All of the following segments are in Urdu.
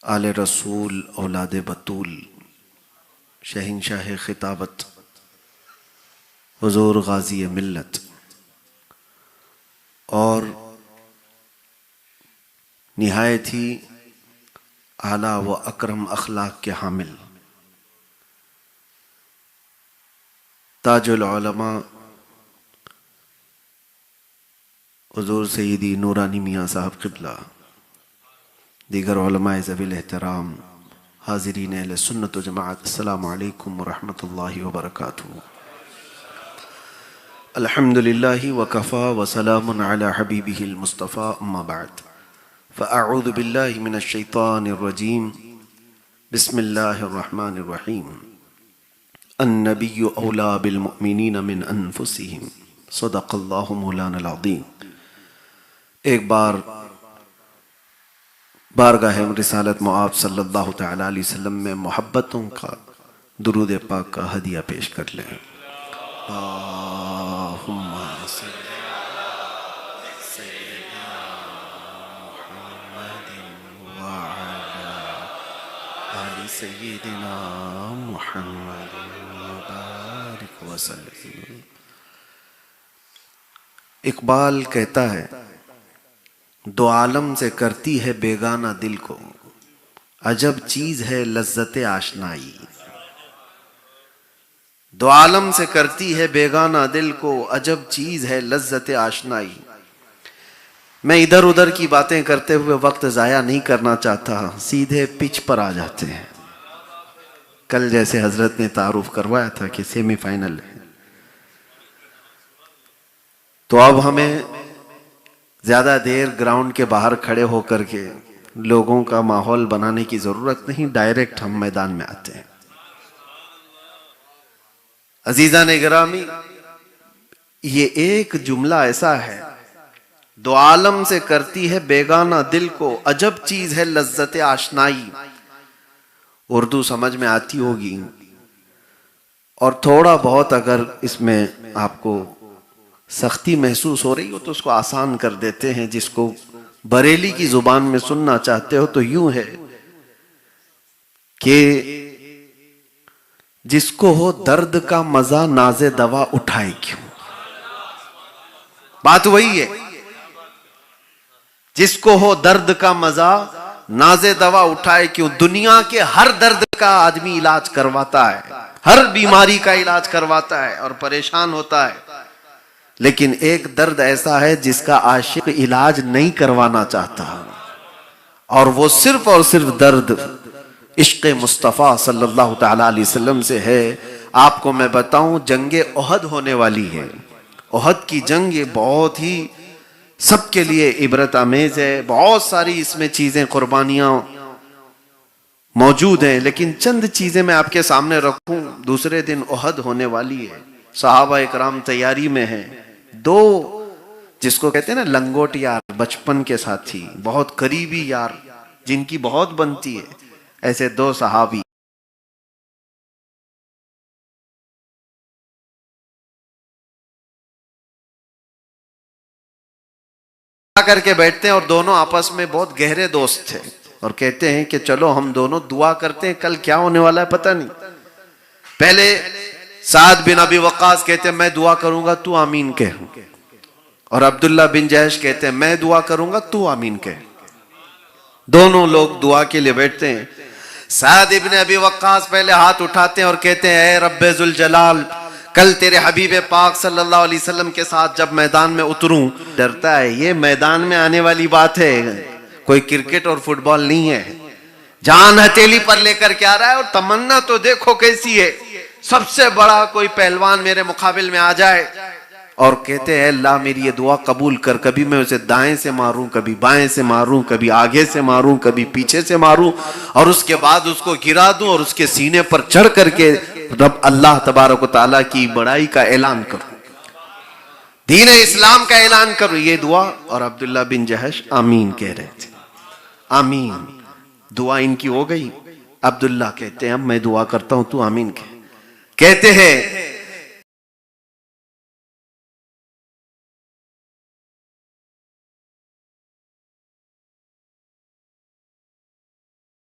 آل رسول اولاد بطول شہنشاہ خطابت حضور غازی ملت اور نہایت ہی اعلیٰ و اکرم اخلاق کے حامل تاج العلماء حضور سیدی نورانی میاں صاحب قبلہ، دیگر علماء ذوی الاحترام، حاضرین اہل سنت و جماعت، السلام علیکم ورحمۃ اللہ وبرکاتہ۔ الحمدللہ وکفا وسلام علی حبیبہ المصطفیٰ، اما بعد فاعوذ باللہ من الشیطان الرجیم، بسم اللہ الرحمن الرحیم۔ النبی اولیٰ بالمؤمنین من انفسہم، صدق اللہ مولانا العظیم۔ ایک بار بارگاہ رسالت مآب صلی اللہ تعالیٰ علیہ وسلم میں محبتوں کا درود پاک کا ہدیہ پیش کر لیں۔ اللہم صلی علی سیدنا محمد وعلی آل سیدنا محمد وبارک وسلم۔ اقبال کہتا ہے، دو عالم سے کرتی ہے بیگانہ دل کو، عجب چیز ہے لذت آشنائی۔ دو عالم سے کرتی ہے بیگانہ دل کو، عجب چیز ہے لذت آشنائی۔ میں ادھر ادھر کی باتیں کرتے ہوئے وقت ضائع نہیں کرنا چاہتا، سیدھے پچ پر آ جاتے ہیں۔ کل جیسے حضرت نے تعارف کروایا تھا کہ سیمی فائنل ہے، تو اب ہمیں زیادہ دیر گراؤنڈ کے باہر کھڑے ہو کر کے لوگوں کا ماحول بنانے کی ضرورت نہیں، ڈائریکٹ ہم میدان میں آتے ہیں۔ عزیزان گرامی، یہ ایک جملہ ایسا ہے، دو عالم سے کرتی ہے بیگانہ دل کو، عجب چیز ہے لذت آشنائی۔ اردو سمجھ میں آتی ہوگی، اور تھوڑا بہت اگر اس میں آپ کو سختی محسوس ہو رہی ہو تو اس کو آسان کر دیتے ہیں۔ جس کو بریلی کی زبان میں سننا چاہتے ہو تو یوں ہے کہ جس کو ہو درد کا مزہ ناز دوا اٹھائے کیوں۔ بات وہی ہے، جس کو ہو درد کا مزہ ناز دوا اٹھائے کیوں۔ دنیا کے ہر درد کا آدمی علاج کرواتا ہے، ہر بیماری کا علاج کرواتا ہے اور پریشان ہوتا ہے، لیکن ایک درد ایسا ہے جس کا عاشق علاج نہیں کروانا چاہتا، اور وہ صرف اور صرف درد عشق مصطفیٰ صلی اللہ تعالیٰ علیہ وسلم سے ہے۔ آپ کو میں بتاؤں، جنگ احد ہونے والی ہے۔ احد کی جنگ بہت ہی سب کے لیے عبرت آمیز ہے، بہت ساری اس میں چیزیں، قربانیاں موجود ہیں، لیکن چند چیزیں میں آپ کے سامنے رکھوں۔ دوسرے دن احد ہونے والی ہے، صحابہ اکرام تیاری میں ہیں۔ دو جس کو کہتے ہیں نا لنگوٹ یار، بچپن کے ساتھی، بہت قریبی یار، جن کی بہت بنتی ہے، ایسے دو صحابی کر کے بیٹھتے ہیں، اور دونوں آپس میں بہت گہرے دوست تھے، اور کہتے ہیں کہ چلو ہم دونوں دعا کرتے ہیں، کل کیا ہونے والا ہے پتہ نہیں۔ پہلے سعد بن ابی وقاص کہتے ہیں میں دعا کروں گا تو آمین کہہ، اور عبداللہ بن جحش کہتے ہیں میں دعا کروں گا تو آمین کہہ۔ دونوں لوگ دعا کے لیے بیٹھتے ہیں۔ سعد بن ابی وقاص پہلے ہاتھ اٹھاتے ہیں اور کہتے ہیں اے رب ذوالجلال، کل تیرے حبیب پاک صلی اللہ علیہ وسلم کے ساتھ جب میدان میں اتروں، ڈرتا ہے یہ میدان میں آنے والی بات ہے، کوئی کرکٹ اور فٹ بال نہیں ہے، جان ہتھیلی پر لے کر کے آ رہا ہے، اور تمنا تو دیکھو کیسی ہے، سب سے بڑا کوئی پہلوان میرے مقابل میں آ جائے۔ اور کہتے ہیں اللہ میری یہ دعا قبول کر، کبھی میں اسے دائیں سے ماروں، کبھی بائیں سے ماروں، کبھی آگے سے ماروں، کبھی پیچھے سے ماروں، اور اس کے بعد اس کو گرا دوں اور اس کے سینے پر چڑھ کر کے رب اللہ تبارک و تعالیٰ کی بڑائی کا اعلان کروں، دین اسلام کا اعلان کروں، یہ دعا۔ اور عبداللہ بن جحش آمین کہہ رہے تھے، آمین۔ دعا ان کی ہو گئی۔ عبداللہ کہتے ہیں اب میں دعا کرتا ہوں تو آمین کہتے ہیں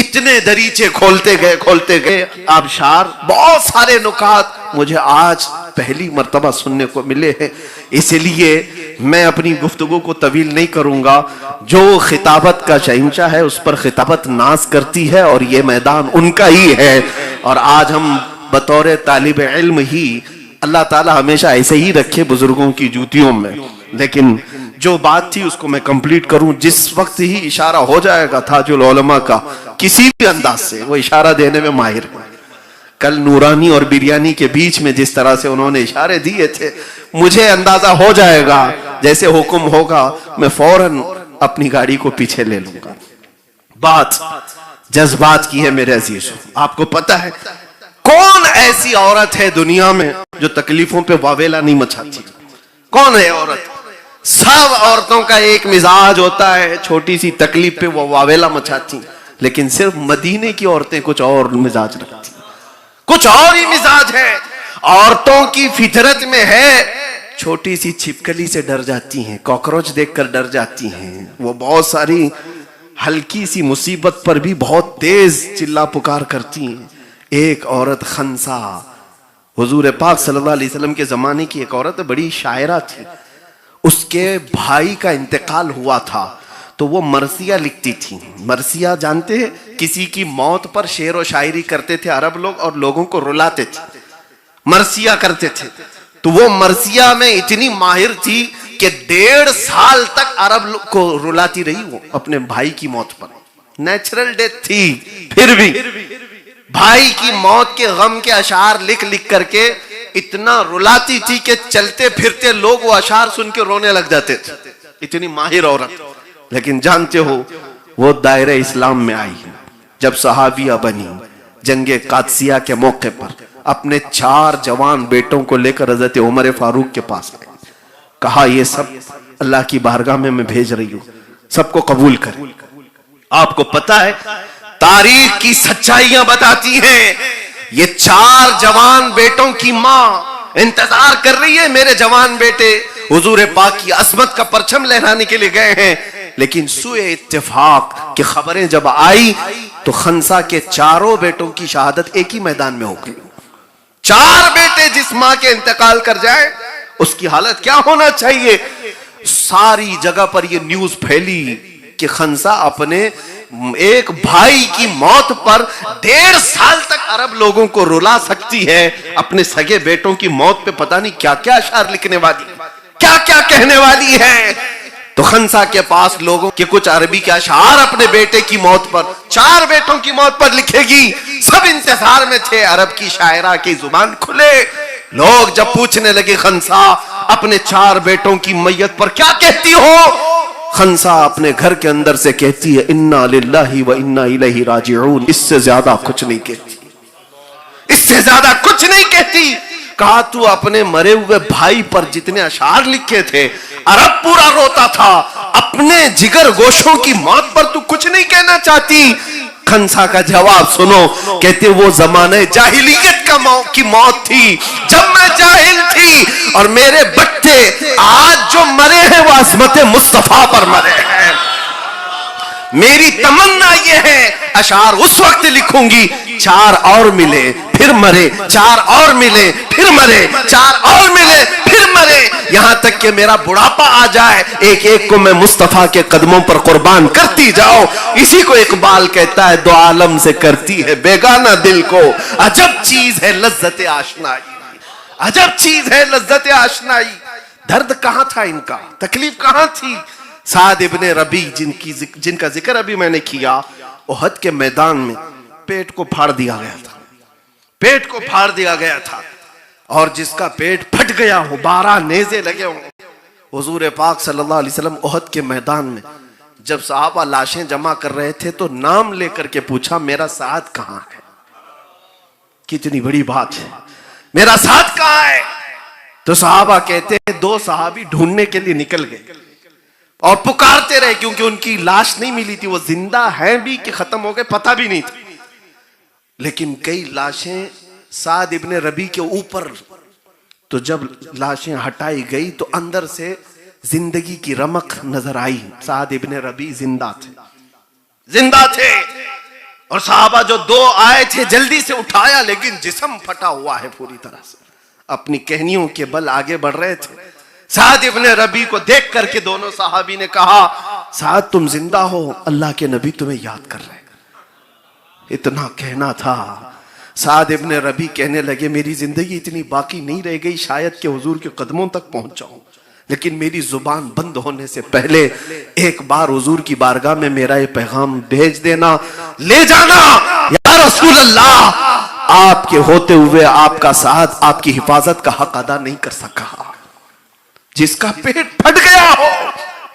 اتنے دریچے کھولتے گئے آبشار، بہت سارے نکات مجھے آج پہلی مرتبہ سننے کو ملے ہیں. اس لیے میں اپنی گفتگو کو طویل نہیں کروں گا. جو خطابت کا شہنشاہ ہے اس پر خطابت ناز کرتی ہے اور یہ میدان ان کا ہی ہے. اور آج ہم بطور طالب علم ہی، اللہ تعالی ہمیشہ ایسے ہی رکھے بزرگوں کی جوتیوں میں، لیکن جو بات تھی اس کو میں کمپلیٹ کروں. جس وقت ہی اشارہ ہو جائے گا تاج العلماء کا کسی بھی انداز سے، وہ اشارہ دینے میں ماہر ہے. کل نورانی اور بریانی کے بیچ میں جس طرح سے انہوں نے اشارے دیے تھے، مجھے اندازہ ہو جائے گا جیسے حکم ہوگا میں فوراً اپنی گاڑی کو پیچھے لے لوں گا. بات جذبات کی ہے میرے عزیزوں. آپ کو پتہ ہے کون ایسی عورت ہے دنیا میں جو تکلیفوں پہ واویلا نہیں مچاتی؟ کون ہے عورت؟ سب عورتوں کا ایک مزاج ہوتا ہے، چھوٹی سی تکلیف پہ وہ واویلا مچاتی، لیکن صرف مدینے کی عورتیں کچھ اور مزاج رکھتی، کچھ اور ہی مزاج ہے. عورتوں کی فطرت میں ہے، چھوٹی سی چھپکلی سے ڈر جاتی ہیں، کاکروچ دیکھ کر ڈر جاتی ہیں. وہ بہت ساری ہلکی سی مصیبت پر بھی بہت تیز چلا پکار کرتی ہیں. ایک عورت خنسا، حضور پاک صلی اللہ علیہ وسلم کے زمانے کی ایک عورت بڑی شاعرہ تھی. اس کے بھائی کا انتقال ہوا تھا تو وہ مرثیہ لکھتی تھی. مرثیہ جانتے ہیں؟ کسی کی موت پر شعر و شاعری کرتے تھے عرب لوگ اور لوگوں کو رلاتے تھے، مرثیہ کرتے تھے. تو وہ مرثیہ میں اتنی ماہر تھی کہ 1.5 سال تک عرب کو رلاتی رہی وہ اپنے بھائی کی موت پر. نیچرل ڈیتھ تھی، پھر بھی بھائی کی موت کے غم کے اشعار لکھ لکھ کر کے اتنا رلاتی تھی کہ چلتے پھرتے لوگ وہ اشعار سن کے رونے لگ جاتے تھے. اتنی ماہر عورت. لیکن جانتے ہو وہ دائرہ اسلام میں آئی جب صحابیہ بنی. جنگ قادسیہ کے موقع پر اپنے 4 جوان بیٹوں کو لے کر حضرت عمر فاروق کے پاس آئے. کہا یہ سب اللہ کی بارگاہ میں بھیج رہی ہوں، سب کو قبول کریں. آپ کو پتا ہے تاریخ کی سچائیاں بتاتی ہیں یہ 4 جوان بیٹوں کی ماں انتظار کر رہی ہے، میرے جوان بیٹے حضور پاک کی عظمت کا پرچم لہرانے کے لیے گئے ہیں. لیکن سوئے اتفاق کہ خبریں جب آئی تو خنسا کے 4 بیٹوں کی شہادت ایک ہی میدان میں ہو گئی. 4 بیٹے جس ماں کے انتقال کر جائے اس کی حالت کیا ہونا چاہیے. ساری جگہ پر یہ نیوز پھیلی کہ خنسا اپنے ایک بھائی کی موت پر 1.5 سال تک عرب لوگوں کو رلا سکتی ہے. اپنے سگے بیٹوں کی موت پہ پتہ نہیں کیا کیا اشعار لکھنے والی، کیا کیا کہنے والی ہے. تو خنسا کے پاس لوگوں کے کچھ عربی کے اشعار اپنے بیٹے کی موت پر، 4 بیٹوں کی موت پر لکھے گی. سب انتظار میں تھے عرب کی شاعرہ کی زبان کھلے. لوگ جب پوچھنے لگے خنسا اپنے 4 بیٹوں کی میت پر کیا کہتی ہو، خنسا اپنے گھر کے اندر سے کہتی ہے انا للہ و انا الیہ راجعون. اس سے زیادہ کچھ نہیں کہتی، اس سے زیادہ کچھ نہیں کہتی. کہا تو اپنے مرے ہوئے بھائی پر جتنے اشعار لکھے تھے عرب پورا روتا تھا، اپنے جگر گوشوں کی موت پر تو کچھ نہیں کہنا چاہتی. خنسا کا جواب سنو، کہتے وہ زمانہ جاہلیت کی موت تھی جب میں جاہل تھی، اور میرے بچے آج جو مرے ہیں وہ عظمت مصطفیٰ پر مرے ہیں. میری تمنا یہ ہے اشعار اس وقت لکھوں گی 4 اور ملے پھر مرے، 4 اور ملے پھر مرے، 4 اور ملے پھر مرے، یہاں تک کہ میرا بڑھاپا آ جائے ایک ایک کو میں مصطفیٰ کے قدموں پر قربان کرتی جاؤ. اسی کو اقبال کہتا ہے 2 عالم سے کرتی ہے بیگانہ دل کو عجب چیز ہے لذت آشنائی. عجب چیز ہے لذت آشنائی. درد کہاں تھا ان کا، تکلیف کہاں تھی. سعد ابن ربی جن کا ذکر ابھی میں نے کیا، احد کے میدان میں پیٹ کو پھاڑ دیا گیا تھا، پیٹ کو پھاڑ دیا گیا تھا، اور جس کا پیٹ پھٹ گیا ہو 12 نیزے لگے ہوں. حضور پاک صلی اللہ علیہ وسلم احد کے میدان میں جب صحابہ لاشیں جمع کر رہے تھے تو نام لے کر کے پوچھا میرا سعد کہاں ہے. کتنی بڑی بات ہے، میرا سعد کہاں ہے. تو صحابہ کہتے ہیں 2 صحابی ڈھونڈنے کے لیے نکل گئے اور پکارتے رہے کیونکہ ان کی لاش نہیں ملی تھی. وہ زندہ ہیں بھی کہ ختم ہو گئے پتہ بھی نہیں تھا. لیکن کئی لاشیں سعد ابن ربی کے اوپر، تو جب لاشیں ہٹائی گئی تو اندر سے زندگی کی رمق نظر آئی. سعد ابن ربی زندہ تھے، زندہ تھے. اور صحابہ جو دو آئے تھے جلدی سے اٹھایا، لیکن جسم پھٹا ہوا ہے پوری طرح سے، اپنی کہنیوں کے بل آگے بڑھ رہے تھے۔ سعد ابن ربی کو دیکھ کر کے دونوں صحابی نے کہا، سعد تم زندہ ہو، اللہ کے نبی تمہیں یاد کر رہے ہیں۔ اتنا کہنا تھا۔ سعد ابن ربی کہنے لگے، میری زندگی اتنی باقی نہیں رہ گئی شاید کہ حضور کے قدموں تک پہنچ جاؤں، لیکن میری زبان بند ہونے سے پہلے ایک بار حضور کی بارگاہ میں میرا یہ پیغام بھیج دینا، لے جانا۔ یا رسول اللہ، آپ کے ہوتے ہوئے آپ کا ساتھ آپ کی حفاظت کا حق ادا نہیں کر سکا۔ جس کا پیٹ پھٹ گیا ہو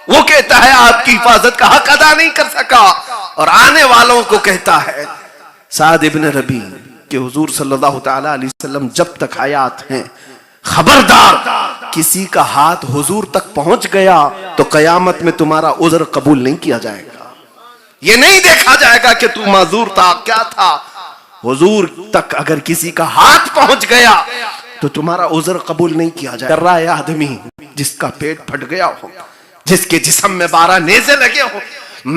وہ کہتا ہے آپ کی حفاظت کا حق ادا نہیں کر سکا، اور آنے والوں کو کہتا ہے سعد ابن ربی کہ حضور صلی اللہ تعالی علیہ وسلم جب تک حیات ہیں، خبردار کسی کا ہاتھ حضور تک پہنچ گیا تو قیامت میں تمہارا عذر قبول نہیں کیا جائے گا۔ یہ نہیں دیکھا جائے گا کہ تو معذور تھا کیا تھا، حضور تک اگر کسی کا ہاتھ پہنچ گیا تو تمہارا عذر قبول نہیں کیا جائے گا۔ کر رہا ہے آدمی جس کا پیٹ پھٹ گیا ہو، جس کے جسم میں 12 نیزے لگے ہو۔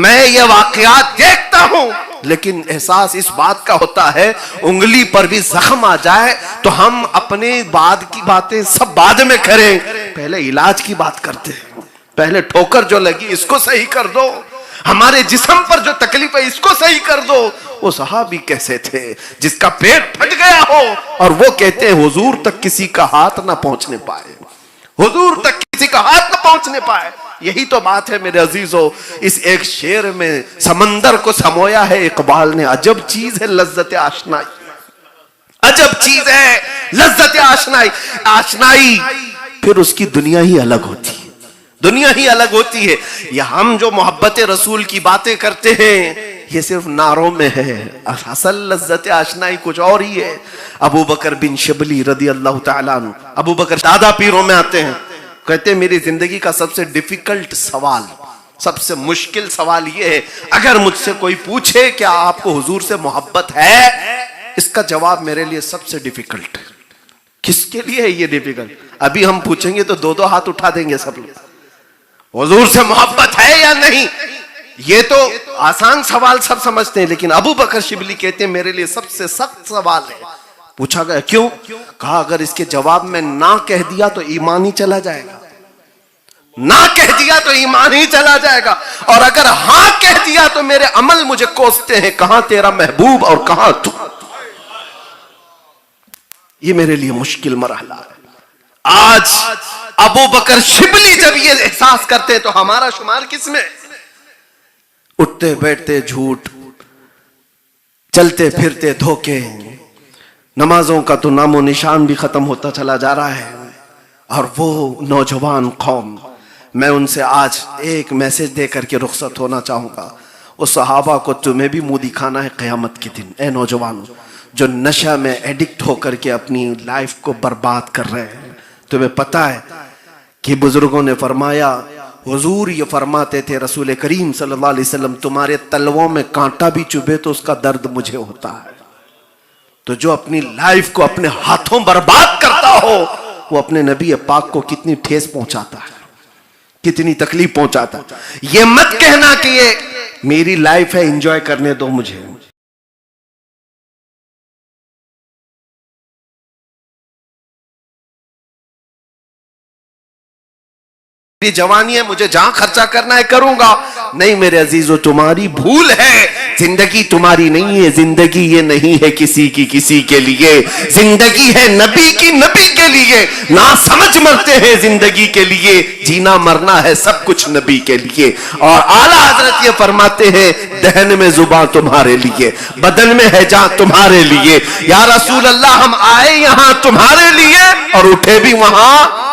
میں یہ واقعات دیکھتا ہوں، لیکن احساس اس بات کا ہوتا ہے انگلی پر بھی زخم آ جائے تو ہم اپنے بعد کی باتیں سب بعد میں کریں، پہلے علاج کی بات کرتے ہیں۔ پہلے ٹھوکر جو لگی اس کو صحیح کر دو، ہمارے جسم پر جو تکلیف ہے اس کو صحیح کر دو۔ وہ صحابی کیسے تھے جس کا پیٹ پھٹ گیا ہو اور وہ کہتے ہیں حضور تک کسی کا ہاتھ نہ پہنچنے پائے، حضور تک کسی کا ہاتھ نہ پہنچنے پائے۔ یہی تو بات ہے میرے عزیزو، اس ایک شعر میں سمندر کو سمویا ہے اقبال نے، عجب چیز ہے لذت آشنائی، عجب چیز ہے لذت آشنائی۔ آشنائی پھر اس کی دنیا ہی الگ ہوتی ہے، دنیا ہی الگ ہوتی ہے۔ یہ ہم جو محبت رسول کی باتیں کرتے ہیں یہ صرف نعروں میں ہے، اصل لذت آشنائی کچھ اور ہی ہے۔ ابو بکر بن شبلی رضی اللہ تعالیٰ عنہ، ابو بکر دادا پیروں میں آتے ہیں، کہتے ہیں میری زندگی کا سب سے ڈیفیکلٹ سوال، سب سے مشکل سوال یہ ہے، اگر مجھ سے کوئی پوچھے کہ آپ کو حضور سے محبت ہے، اس کا جواب میرے لیے سب سے ڈیفیکلٹ ہے۔ کس کے لیے ہے یہ ڈیفیکلٹ؟ ابھی ہم پوچھیں گے تو دو ہاتھ اٹھا دیں گے سب لوگ، حضور سے محبت ہے یا نہیں۔ یہ تو آسان سوال سب سمجھتے ہیں، لیکن ابو بکر شبلی کہتے ہیں میرے لیے سب سے سخت سوال ہے۔ پوچھا گیا کیوں؟ کہا اگر اس کے جواب میں نہ کہہ دیا تو ایمان ہی چلا جائے گا، نہ کہہ دیا تو ایمان ہی چلا جائے گا، اور اگر ہاں کہہ دیا تو میرے عمل مجھے کوستے ہیں، کہاں تیرا محبوب اور کہاں تو۔ یہ میرے لیے مشکل مرحلہ ہے۔ آج ابو بکر شبلی جب یہ احساس کرتے ہیں تو ہمارا شمار کس میں؟ اٹھتے بیٹھتے جھوٹ، چلتے پھرتے دھوکے، نمازوں کا تو نام و نشان بھی ختم ہوتا چلا جا رہا ہے۔ اور وہ نوجوان قوم، میں ان سے آج ایک میسج دے کر کے رخصت ہونا چاہوں گا، اس صحابہ کو تمہیں بھی منہ دکھانا ہے قیامت کے دن۔ اے نوجوانوں جو نشہ میں ایڈکٹ ہو کر کے اپنی لائف کو برباد کر رہے ہیں، تمہیں پتہ ہے کہ بزرگوں نے فرمایا، حضور یہ فرماتے تھے رسول کریم صلی اللہ علیہ وسلم، تمہارے تلووں میں کانٹا بھی چبھے تو اس کا درد مجھے ہوتا ہے۔ تو جو اپنی لائف کو اپنے ہاتھوں برباد کرتا ہو وہ اپنے نبی پاک کو کتنی ٹھیس پہنچاتا ہے، کتنی تکلیف پہنچاتا ہے۔ یہ مت کہنا کہ یہ میری لائف ہے انجوائے کرنے دو مجھے، میری جوانی ہے مجھے جہاں خرچہ کرنا ہے کروں گا۔ نہیں میرے عزیزو، تمہاری بھول ہے، زندگی تمہاری نہیں ہے، زندگی یہ نہیں ہے کسی کی کسی کے لیے، زندگی ہے نبی کی نبی کے لیے۔ نہ سمجھ مرتے ہیں زندگی کے لیے، جینا مرنا ہے سب کچھ نبی کے لیے۔ اور اعلیٰ حضرت یہ فرماتے ہیں دہن میں زباں تمہارے لیے، بدن میں ہے جان تمہارے لیے۔ یا رسول اللہ ہم آئے یہاں تمہارے لیے اور اٹھے بھی وہاں۔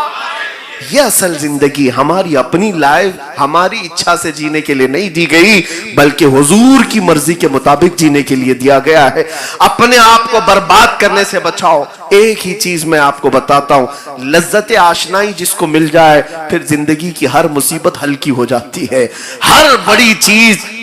یہ اصل زندگی ہماری اپنی لائف ہماری اچھا سے جینے کے لیے نہیں دی گئی، بلکہ حضور کی مرضی کے مطابق جینے کے لیے دیا گیا ہے۔ اپنے آپ کو برباد کرنے سے بچاؤ۔ ایک ہی چیز میں آپ کو بتاتا ہوں، لذت آشنائی جس کو مل جائے پھر زندگی کی ہر مصیبت ہلکی ہو جاتی ہے، ہر بڑی چیز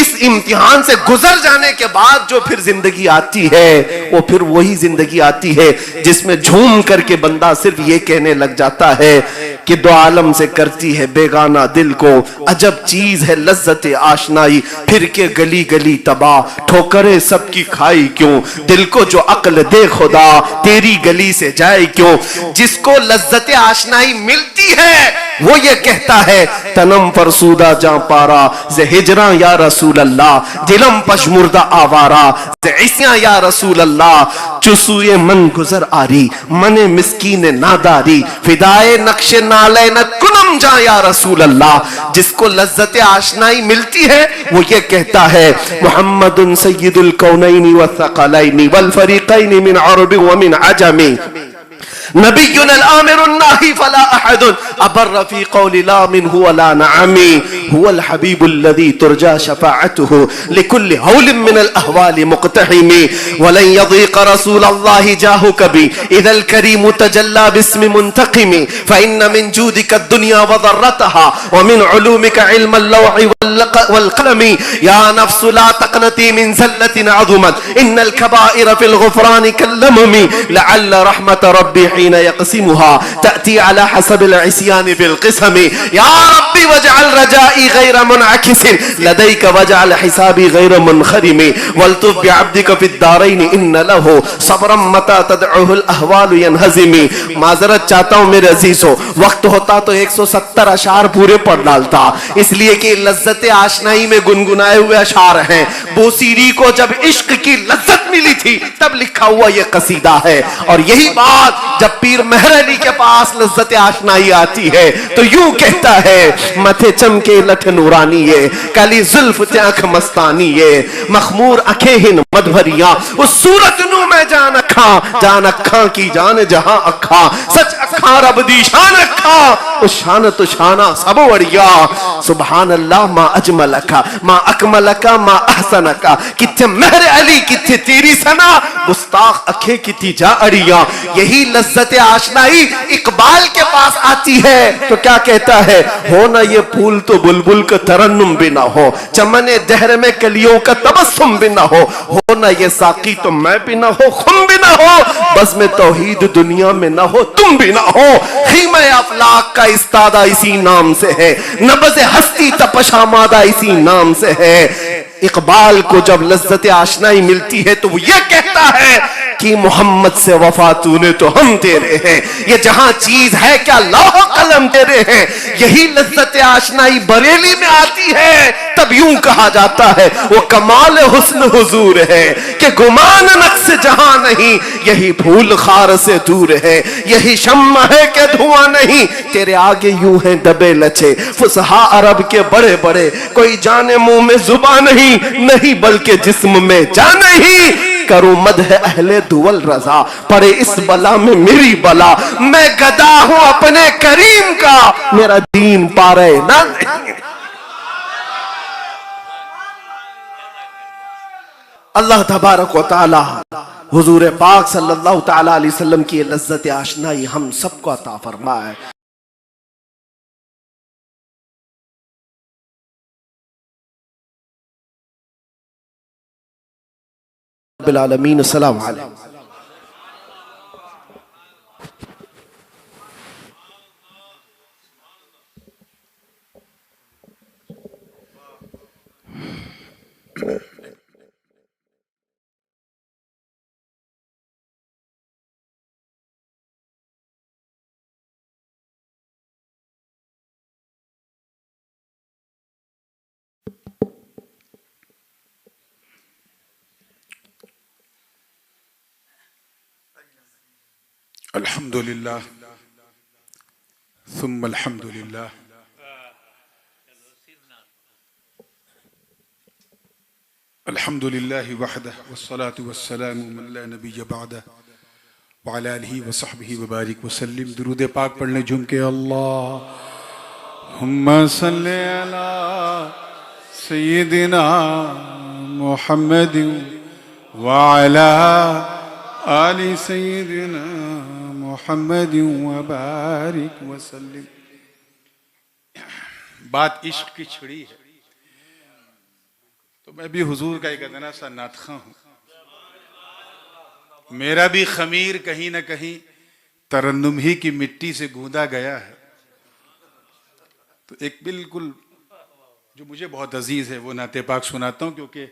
اس امتحان سے گزر جانے کے بعد جو پھر زندگی آتی ہے وہ پھر وہی زندگی آتی ہے جس میں جھوم کر کے بندہ صرف یہ کہنے لگ جاتا ہے کہ دو عالم سے کرتی ہے بیگانہ دل کو، عجب چیز ہے لذت آشنائی، پھر کے گلی گلی تباہ ٹھوکریں سب کی کھائی کیوں، دل کو جو عقل دے خدا تیری گلی سے جائے کیوں۔ جس کو لذت آشنائی ملتی ہے وہ یہ کہتا ہے تنم فرسودہ جاں پارا زِ ہجراں یا رسول اللہ، دلم پشمردہ آوارا زِ عصیاں یا رسول اللہ، چسوئے من گزر آری من مسکین ناداری، فدائے نقش نالینت کنم جاں یا رسول اللہ۔ جس کو لذت آشنائی ملتی ہے وہ یہ کہتا ہے محمد سید الکونین والثقلین والفریقین من عرب ومن عجم، نبينا الآمر الناهي فلا أحد أبر في قول لا منه ولا نعمي، هو الحبيب الذي ترجى شفاعته لكل هول من الأهوال مقتحم، ولن يضيق رسول الله جاهك بي إذا الكريم تجلى باسم منتقم، فإن من جودك الدنيا وضرتها ومن علومك علم اللوح والقلم، يا نفس لا تقنطي من زلة عظمت إن الكبائر في الغفران كاللمم، لعل رحمة ربي حين يقسمها تأتي على حسب العصيان بالقسم، يا ربي واجعل رجائي غير منعكس لديك واجعل حسابي غير منخرم، والطف بعبدك في الدارين إن له صبرا متى تدعوه الأهوال ينهزم۔ معذرت چاہتا ہوں میرے عزیزو، وقت ہوتا تو 170 اشعار پورے پڑھ ڈالتا، اس لیے کہ لذت آشنائی میں گنگنائے ہوئے اشعار ہیں۔ بوسیری کو جب عشق کی لذت ملی تھی تب لکھا ہوا یہ قصیدہ ہے، اور یہی بات جب پیر مہر علی کے پاس لذت آشنائی آتی ہے تو یوں کہتا ہے متھے چمکے لٹھ نورانی یہ کالی زلف تے آنکھ مستانی یہ مخمور اکھیں ہن مد بھریاں اس صورت نو میں جان اکھاں کی جان جہاں اکھاں سچ اکھاں رب دی شان اکھاں اس شان تو شانہ سب وڑیا، سبحان اللہ ما اجملکا ما اکملکا ما احسنکا، کتھے مہر علی کتھے تیری سنا گستاخ اکھیں کتھی جا اڑیاں۔ یہی لذت آشنائی اقبال کے پاس آتی ہے تو کیا کہتا ہے، ہو نہ یہ پھول تو بلبل کا ترنم بھی نہ ہو، چمن دہر میں کلیوں کا تبسم بھی نہ ہو نہ یہ ساقی تو میں بھی نہ ہو خم بھی نہ ہو، بس میں توحید دنیا میں نہ ہو تم بھی نہ ہو، خیمہ افلاق کا استادہ اسی نام سے ہے، نبض ہستی تپش آمادہ اسی نام سے ہے۔ اقبال کو جب لذت آشنائی ملتی ہے تو وہ یہ کہتا ہے کہ محمد سے وفا تو نے تو ہم تیرے ہیں، یہ جہاں چیز ہے کیا لوح قلم تیرے ہیں۔ یہی لذت آشنائی بریلی میں آتی ہے تب یوں کہا جاتا ہے وہ کمال حسن حضور ہے کہ گمان نقص جہاں نہیں، یہی پھول خار سے دور ہے، یہی شمع ہے کہ دھواں نہیں، تیرے آگے یوں ہیں دبے لچے فصحاء عرب کے بڑے بڑے، کوئی جانے منہ میں زبان نہیں بلکہ جسم میں جان ہی، کروں مدح اہل دول رضا پڑے اس بلا میں میری بلا، میں گدا ہوں اپنے کریم کا میرا دین پارے نہ نہیں۔ اللہ تبارک و تعالی حضور پاک صلی اللہ تعالی علیہ وسلم کی لذت آشنائی ہم سب کو عطا فرمائے۔ رب العالمین، السلام علیکم۔ الحمدللہ ثم الحمدللہ الحمدللہ وحدہ والصلاة والسلام من لا نبی بعدہ وعلى آلہ وصحبہ وبارک وسلم۔ درود پاک پڑھنے جھوم کے اللہم صلی علی سیدنا محمد وعلى آل سیدنا محمد وبارک وسلم۔ بات عشق کی چھڑی ہے، تو میں بھی حضور کا ایک ادنا سا ناطخواں ہوں. میرا بھی خمیر کہیں نہ کہیں ترنم ہی کی مٹی سے گوندا گیا ہے. تو ایک بالکل جو مجھے بہت عزیز ہے وہ نعت پاک سناتا ہوں، کیونکہ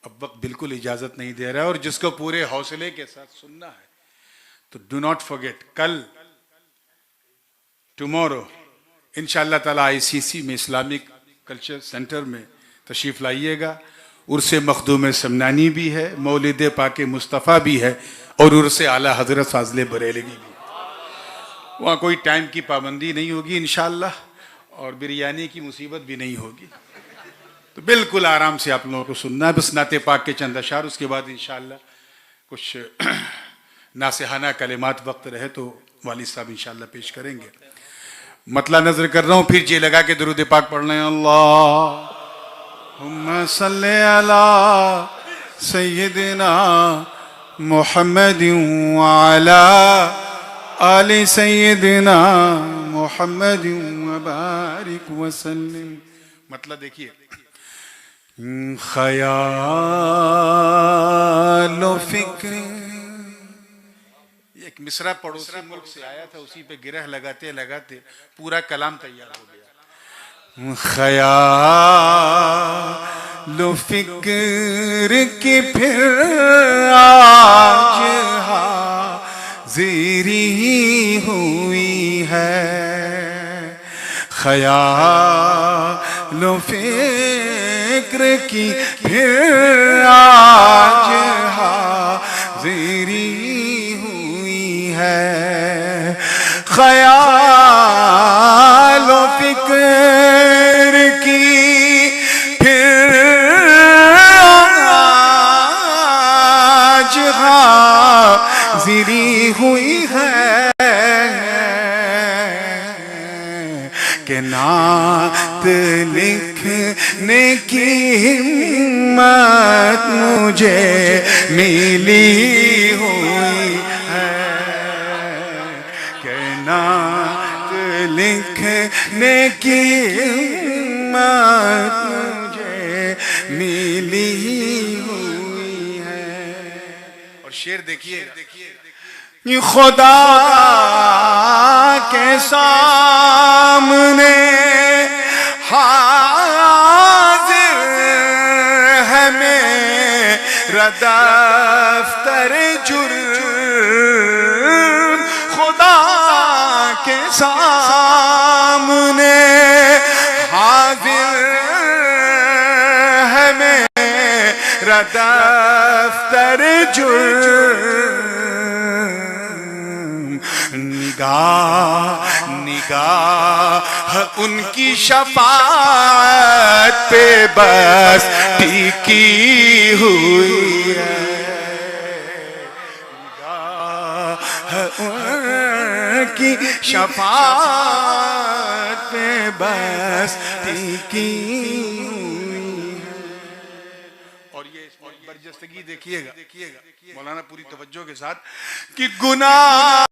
اب وقت بالکل اجازت نہیں دے رہا ہے، اور جس کو پورے حوصلے کے ساتھ سننا ہے تو ڈو ناٹ فرگیٹ، کل ٹمورو انشاءاللہ تعالیٰ ICC میں اسلامک کلچر سینٹر میں تشریف لائیے گا. عرس مخدوم سمنانی بھی ہے، مولد پاک مصطفیٰ بھی ہے، اور عرس اعلیٰ حضرت فاضل بریلوی بھی. وہاں کوئی ٹائم کی پابندی نہیں ہوگی انشاءاللہ، اور بریانی کی مصیبت بھی نہیں ہوگی. تو بالکل آرام سے آپ لوگوں کو سننا ہے. بس نعت پاک کے چند اشعار، اس کے بعد انشاءاللہ کچھ ناصحانہ کلمات وقت رہے تو والد صاحب انشاءاللہ پیش کریں گے. مطلع نظر کر رہا ہوں، پھر جی لگا کے درود پاک پڑھ لیں. اللہم صلی علی سیدنا محمد وعلی آل سیدنا محمد وبارک وسلم. مطلب دیکھیے، خیال و فکر، ایک مصرع پڑوسی ملک سے آیا تھا، اسی پہ گرہ لگاتے لگاتے پورا کلام تیار ہو گیا. خیال و فکر کی پھر آج حاضری ہوئی ہے. خیال و فکر کی پھر آج حاضری ہوئی ہے. خیال و فکر کی پھر آج حاضری ہوئی ہے کہ نعت لکھنے کی ہمت مجھے ملی ہوئی ہے. کہ نعت لکھنے کی ہمت مجھے ملی ہوئی ہے. اور شعر دیکھیے، خدا کے سامنے حاضر ہے میرا دفتر جرم. خدا کے سامنے حاضر ہے میرا دفتر جرم. نگاہ ان کی شفاعت پہ بس ٹکی ہوئی ہے. نگاہ ان کی شفاعت پہ بس ٹکی ہوئی ہے. اور یہ اس میں برجستگی دیکھیے گا مولانا پوری توجہ کے ساتھ کہ گناہ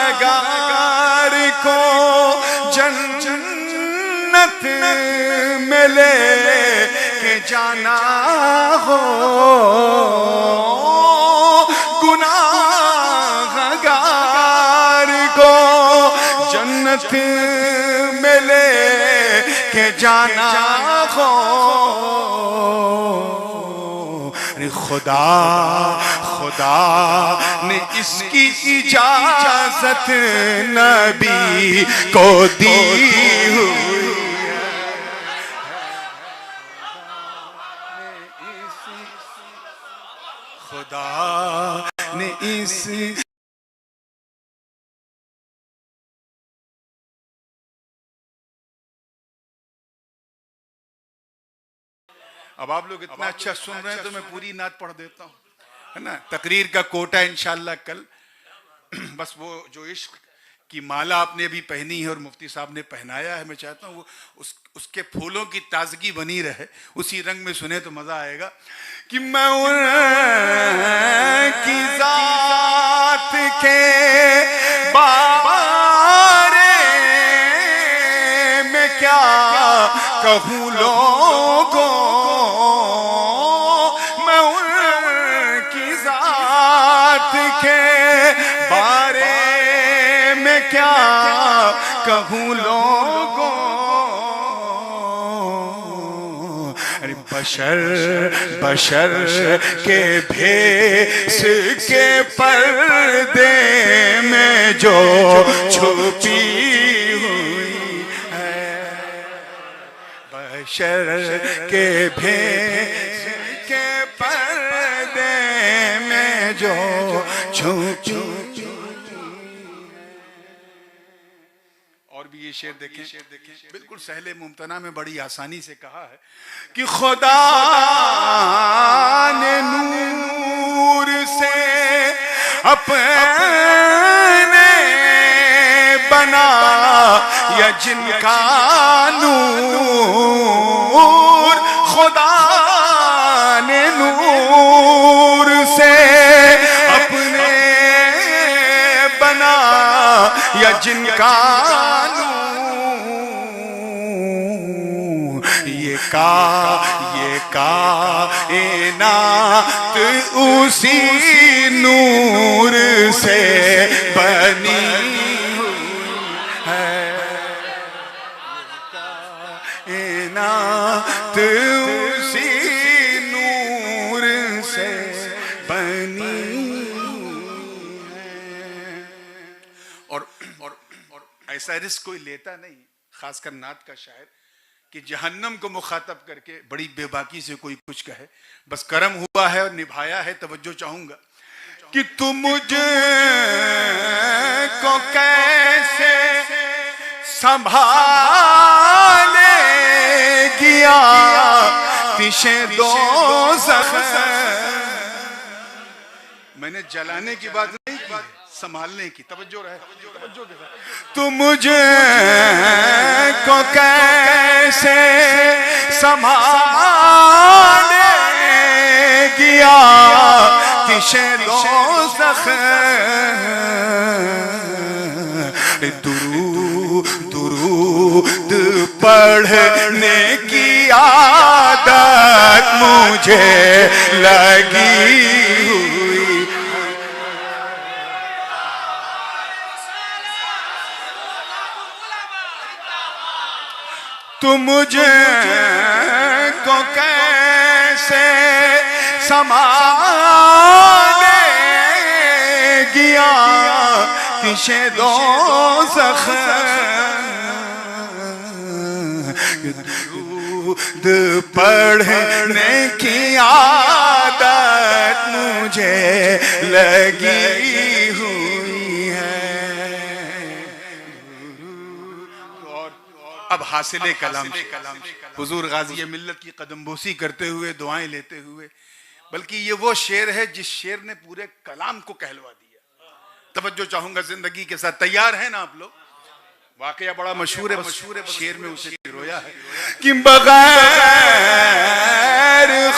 گناہگار کو جنت میں لے کے جانا ہو. گناہگار کو جنت میں لے کے جانا ہو. خدا نے اس کی اجازت نبی کو دی ہوئی ہے. خدا نے اس اب آپ لوگ اتنا اچھا سن رہے ہیں تو میں پوری نعت پڑھ دیتا ہوں، ہے نا. تقریر کا کوٹا انشاءاللہ کل، بس وہ جو عشق کی مالا آپ نے بھی پہنی ہے اور مفتی صاحب نے پہنایا ہے، میں چاہتا ہوں وہ اس کے پھولوں کی تازگی بنی رہے، اسی رنگ میں سنے تو مزہ آئے گا کہ میں ان کی ذات کے بارے میں کیا کہوں لوگوں، میں ان کی ذات کے بارے میں کیا کہوں لوگوں، بشر کے بھیس کے پردے میں جو چھپی ہوئی ہے، بشر کے بھیس کے پردے میں جو چھپی ہوئی۔ اور بھی یہ شعر دیکھیں، بالکل سہل ممتنع میں بڑی آسانی سے کہا ہے کہ خدا نے نور سے اپنے بنا یا جن کا نور، خدا نے نور سے اپنے بنا یا جن کا یہ کائنات اسی نور سے بنی ہے، کائنات اسی نور سے بنی ہے۔ اور ایسا رزق کوئی لیتا نہیں، خاص کر نعت کا شاعر، کہ جہنم کو مخاطب کر کے بڑی بے باکی سے کوئی کچھ کہے، بس کرم ہوا ہے اور نبھایا ہے۔ توجہ چاہوں گا کہ تو مجھے کو کیسے سنبھالے گیا آتش دوزخ، میں نے جلانے کی بات نہیں کی، سنبھالنے کی، توجہ رہے، توجہ کے ساتھ۔ تو مجھے کو کیسے سنبھالے گیا آتش دوزخ، درود پڑھنے کی عادت مجھے لگی ہوئی، تو مجھے کو کیسے سنبھالے گیا آتش دوزخ، درود پڑھنے کی عادت مجھے لگی ہوئی ہے۔ اب حاصل کلام حضور غازی ملت کی قدم بوسی کرتے ہوئے، دعائیں لیتے ہوئے، بلکہ یہ وہ شعر ہے جس شعر نے پورے کلام کو کہلوا دیا۔ توجہ چاہوں گا زندگی کے ساتھ، تیار ہیں نا آپ لوگ؟ واقعہ بڑا مشہور ہے، شعر میں اسے رویا ہے کہ بغیر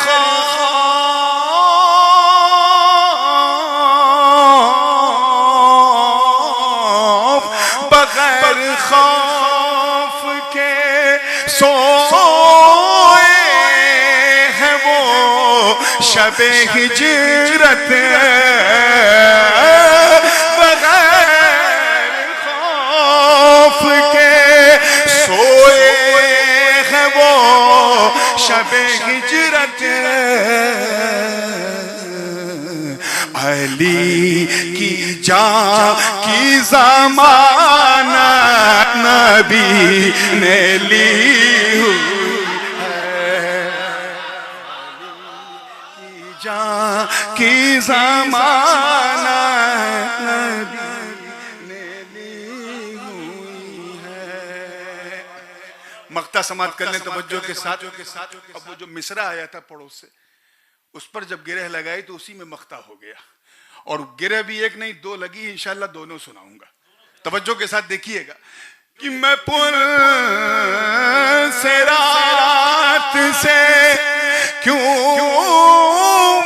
خوف، بغیر خوف کے سوئے ہیں وہ شب ہجرت، بغیر خوف کے سوئے ہیں وہ شب ہجرت، علی کی جان کی ضمانت نبی نے لی ہوئی ہے، جان کی ضمانت نبی نے لی ہوئی ہے۔ مقطع سماعت کر لیں توجہ کے ساتھ۔ اب وہ جو مصرع آیا تھا پڑوس سے، اس پر جب گرہ لگائی تو اسی میں مقطع ہو گیا، اور گرہ بھی ایک نہیں دو لگی، انشاءاللہ دونوں سناؤں گا۔ توجہ کے ساتھ دیکھیے گا کہ میں پل سے رات سے کیوں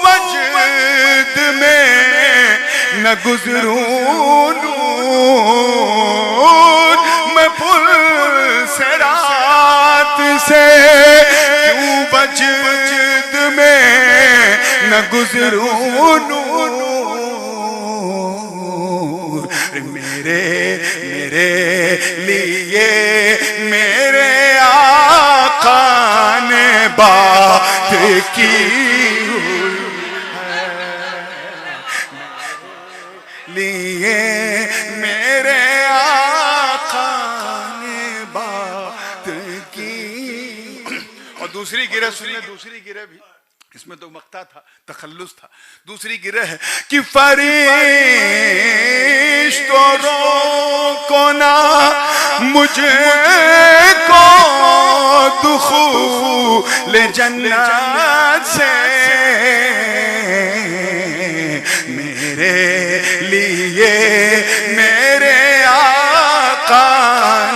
وجد میں نہ گزروں نور، میں پل سے رات سے کیوں وجد میں نہ گزروں نور، میرے لیے میرے آقا نے بات کی ہوئی ہے، لیے میرے آقا نے بات کی۔ اور دوسری گرہ سنیں، دوسری گرہ بھی اس میں تو مقطع تھا، تخلص تھا، دوسری گرہ ہے کہ فرشتوں روکو نہ مجھے کو دخول جنت سے، میرے لیے میرے آقا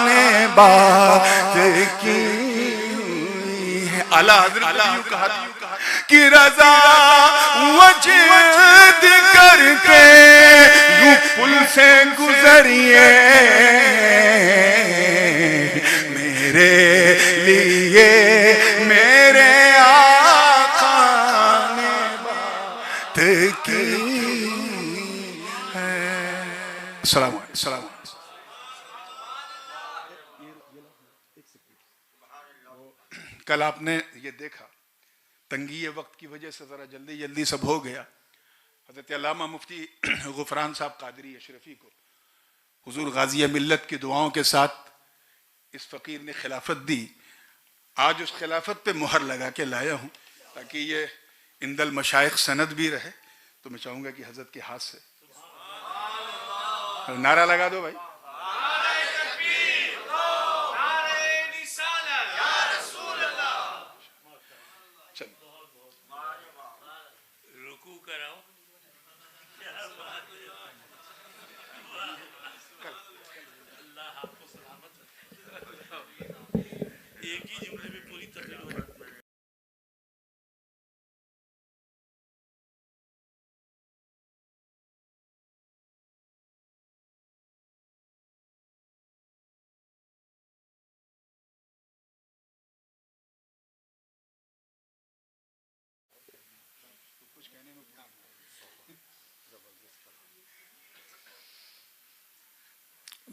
نے بات کی ہوئی ہے۔ اعلیٰ حضرت نے یوں کہا کہ رضا وجد کرتے یوں پل سے گزریے، میرے لیے میرے آقا نے بات کی ہے۔ السلام علیکم، السلام علیکم۔ کل آپ نے یہ دیکھا، تنگی وقت کی وجہ سے ذرا جلدی جلدی سب ہو گیا، حضرت علامہ مفتی غفران صاحب قادری اشرفی کو حضور غازی ملت کی دعاؤں کے ساتھ اس فقیر نے خلافت دی، آج اس خلافت پہ مہر لگا کے لایا ہوں تاکہ یہ عند المشائخ سند بھی رہے۔ تو میں چاہوں گا کہ حضرت کے ہاتھ سے نعرہ لگا دو بھائی۔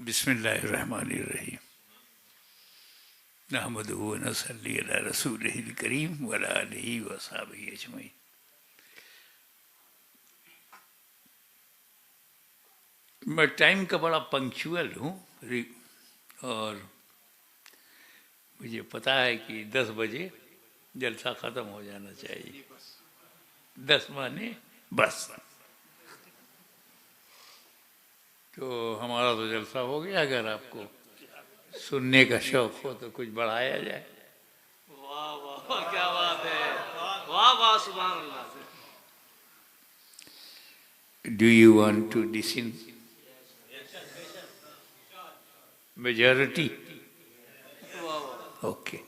بسم اللہ الرحمن الرحیم، نحمدہ و نصلی علی رسولہ الکریم وعلی آلہ وصحبہ اجمعین۔ میں ٹائم کا بڑا پنکچوئل ہوں اور مجھے پتا ہے کہ 10 بجے جلسہ ختم ہو جانا چاہیے، 10 مانے بس۔ تو ہمارا تو جلسہ ہو گیا، اگر آپ کو سننے کا شوق ہو تو کچھ بڑھایا جائے۔ واہ واہ کیا بات ہے، واہ واہ سبحان اللہ۔ Do you want to listen? Majority? Okay.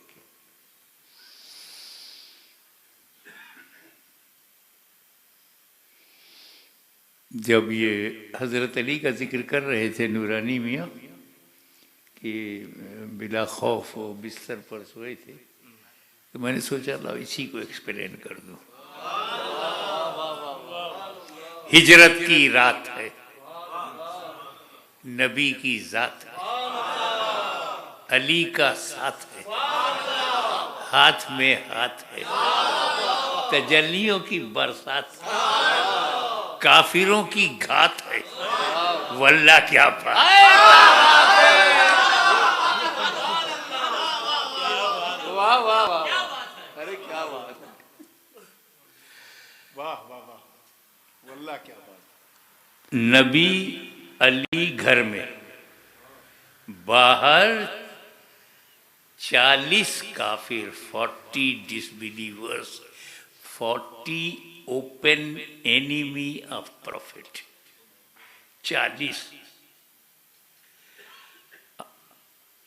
جب یہ حضرت علی کا ذکر کر رہے تھے نورانی میاں کہ بلا خوف و بستر پر سوئے تھے، تو میں نے سوچا لاؤ اسی کو ایکسپلین کر دوں۔ ہجرت کی رات ہے، نبی کی ذات ہے، علی کا ساتھ ہے، ہاتھ میں ہاتھ ہے، تجلیوں کی برسات ہے، کافروں کی گھات ہے، واللہ کیا بات۔ واہ واہ واہ، ارے کیا بات ہے، واہ واہ واہ، واللہ کیا بات۔ نبی علی گھر میں، باہر 40 کافر، 40 ڈسبلیورز، 40 open enemy of Prophet، 40۔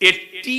80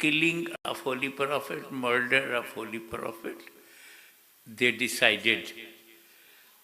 killing of holy prophet, murder of holy prophet. They decided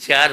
4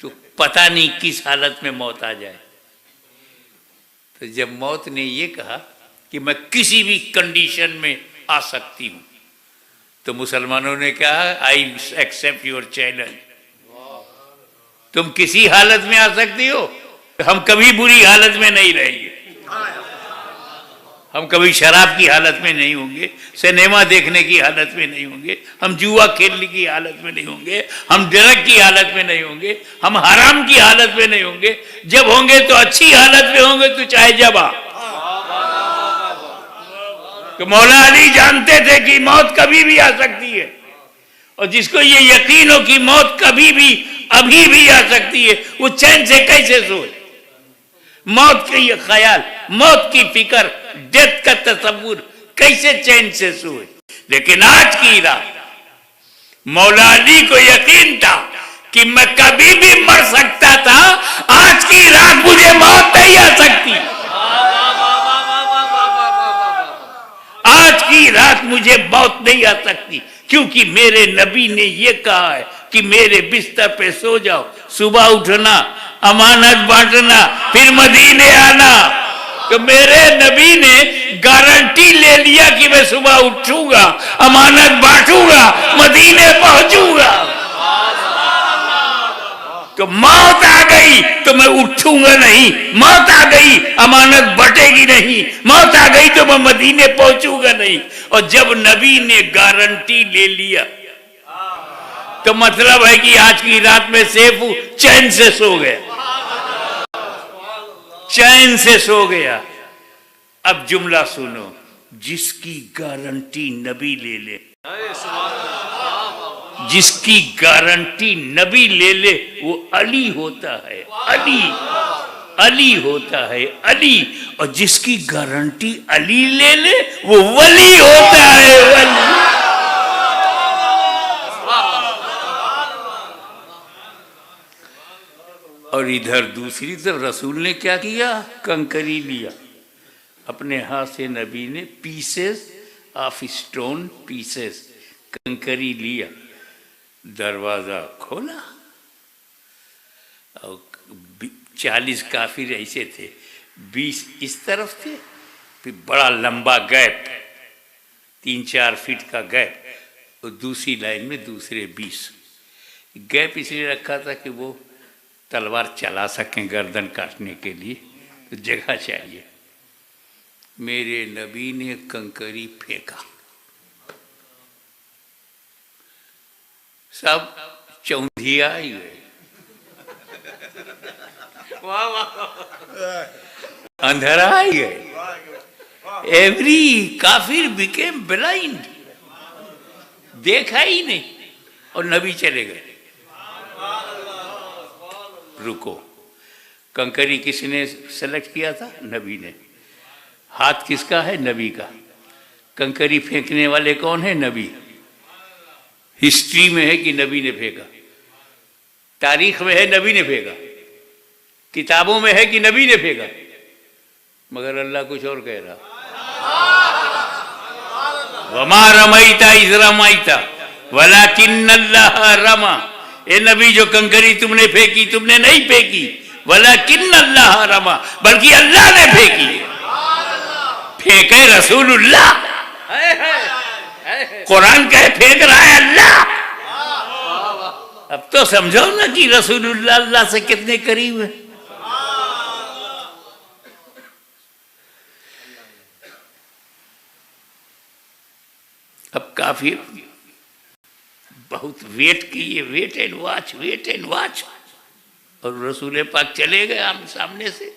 تو پتہ نہیں کس حالت میں موت آ جائے. تو جب موت نے یہ کہا کہ میں کسی بھی کنڈیشن میں آ سکتی ہوں, تو مسلمانوں نے کہا آئی ایکسپٹ یور چیلنج. تم کسی حالت میں آ سکتی ہو, ہم کبھی بری حالت میں نہیں رہیں گے, ہم کبھی شراب کی حالت میں نہیں ہوں گے, سنیما دیکھنے کی حالت میں نہیں ہوں گے, ہم جوا کھیلنے کی حالت میں نہیں ہوں گے, ہم ڈرگ کی حالت میں نہیں ہوں گے, ہم حرام کی حالت میں نہیں ہوں گے. جب ہوں گے تو اچھی حالت میں ہوں گے, تو چاہے جب آ. تو مولا علی جانتے تھے کہ موت کبھی بھی آ سکتی ہے, اور جس کو یہ یقین ہو کہ موت کبھی بھی ابھی بھی آ سکتی ہے, وہ چین سے کیسے سوئے؟ موت کا یہ خیال, موت کی فکر, ڈیتھ کا تصور, کیسے چین سے سوئے؟ لیکن آج کی رات مولا علی کو یقین تھا کہ میں کبھی بھی مر سکتا تھا, آج کی رات مجھے موت نہیں آ سکتی. آج کی رات مجھے موت نہیں آ سکتی, کیونکہ میرے نبی نے یہ کہا ہے کہ میرے بستر پہ سو جاؤ, صبح اٹھنا, امانت بانٹنا, پھر مدینے آنا. تو میرے نبی نے گارنٹی لے لیا کہ میں صبح اٹھوں گا, امانت بانٹوں گا, مدینے پہنچوں گا. تو موت آ گئی تو میں اٹھوں گا نہیں, موت آ گئی امانت بٹے گی نہیں, موت آ گئی تو میں مدینے پہنچوں گا نہیں. اور جب نبی نے گارنٹی لے لیا تو مطلب ہے کہ آج کی رات میں سیف ہوں, چین سے سو گیا, چین سے سو گیا. اب جملہ سنو, جس کی گارنٹی نبی لے لے, جس کی گارنٹی نبی لے لے, وہ علی ہوتا ہے, علی, علی ہوتا ہے, علی. اور جس کی گارنٹی علی لے لے, وہ ولی ہوتا ہے, ولی. اور ادھر دوسری طرف رسول نے کیا کیا؟ کنکری لیا اپنے ہاتھ سے. نبی نے پیسز آف اسٹون, پیسز کنکری لیا, دروازہ کھولا, اور 40 کافر ایسے تھے, 20 اس طرف تھے, پھر بڑا لمبا گیپ, 3-4 فٹ کا گیپ, اور دوسری لائن میں دوسرے 20. گیپ اس لیے رکھا تھا کہ وہ تلوار چلا سکیں گردن کاٹنے کے لیے, تو جگہ چاہیے. میرے نبی نے کنکری پھینکا, سب چوندھیا ہی گئے, اندھیرا ہی گئے. ایوری کافر بیکیم بلائنڈ, دیکھا ہی نہیں, اور نبی چلے گئے. رکو, کنکری کس نے سلیکٹ کیا تھا؟ نبی نے. ہاتھ کس کا ہے؟ نبی کا. کنکری پھینکنے والے کون ہیں؟ نبی. ہسٹری میں ہے کہ نبی نے پھینکا, تاریخ میں ہے نبی نے پھینکا, کتابوں میں ہے کہ نبی نے پھینکا, مگر اللہ کچھ اور کہہ رہا. وما رمیت اذ رمیت ولکن اللہ رمی. اے نبی, جو کنکری تم نے پھینکی, تم نے نہیں پھینکی, ولکن اللہ رمی, بلکہ اللہ نے پھینکی. پھینکے رسول اللہ, قرآن کہے پھینک رہا ہے اللہ. اب تو سمجھو نا کہ رسول اللہ اللہ سے کتنے قریب ہے. اب کافی بہت ویٹ کیے, wait and watch, wait and watch, اور رسول پاک چلے گئے ہم سامنے سے,